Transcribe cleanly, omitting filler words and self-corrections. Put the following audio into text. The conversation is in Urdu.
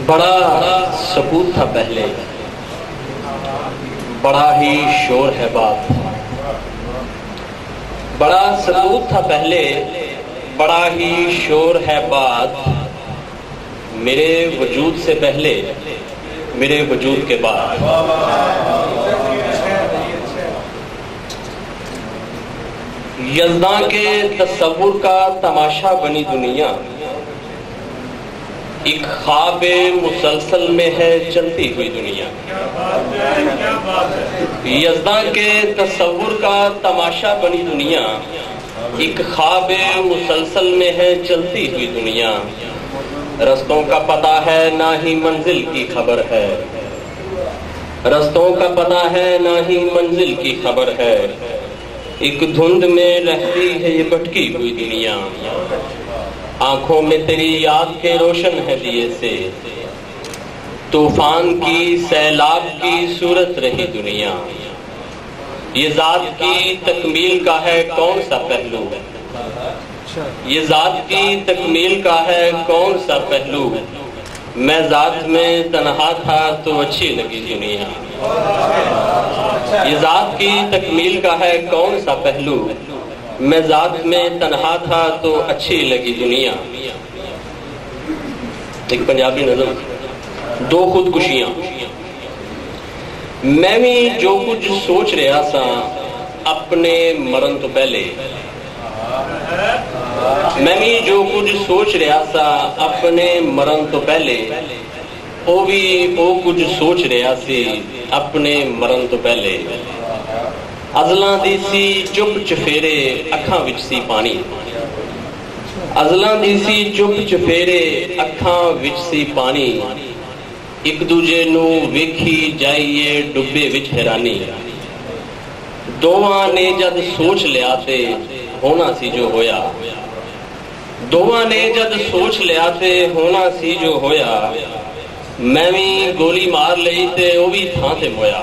بڑا سکوت تھا پہلے، بڑا ہی شور ہے بات. بڑا سکوت تھا پہلے، بڑا ہی شور ہے بات. میرے وجود سے پہلے، میرے وجود کے بعد. یزداں کے تصور کا تماشا بنی دنیا، ایک خواب مسلسل میں ہے چلتی ہوئی دنیا. یزداں کے تصور کا تماشا بنی دنیا، ایک خواب مسلسل میں ہے چلتی ہوئی دنیا. رستوں کا پتہ ہے نہ ہی منزل کی خبر ہے، رستوں کا پتہ ہے نہ ہی منزل کی خبر ہے. ایک دھند میں رہتی ہے یہ بھٹکی ہوئی دنیا. آنکھوں میں تیری یاد کے روشن ہے دیے سے، طوفان کی سیلاب کی صورت رہی دنیا. یہ ذات کی تکمیل کا ہے کون سا پہلو، یہ ذات کی تکمیل کا ہے کون سا پہلو. میں ذات میں تنہا تھا تو اچھی لگی دنیا. یہ ذات کی تکمیل کا ہے کون سا پہلو، میں ذات میں تنہا تھا تو اچھی لگی دنیا. ایک پنجابی نظم، دو خودکشیاں. میں بھی جو کچھ سوچ رہا سا اپنے مرن تو پہلے، میں بھی جو کچھ سوچ رہا سا اپنے مرن تو پہلے. وہ بھی وہ کچھ سوچ رہا سی اپنے مرن تو پہلے. ازلاں دی سی چپ چفیرے اکھاں وچ سی پانی، ازلاں دی سی چپ چفیرے اکھاں وچ سی پانی. ایک دوجے نو ویکھی جائیے ڈبے وچ حیرانی. دوواں نے جد سوچ لیا تے ہونا سی جو ہویا، دوواں نے جد سوچ لیا تے ہونا سی جو ہویا. میں بھی گولی مار لئی تے وہ بھی تھاں تے مویا.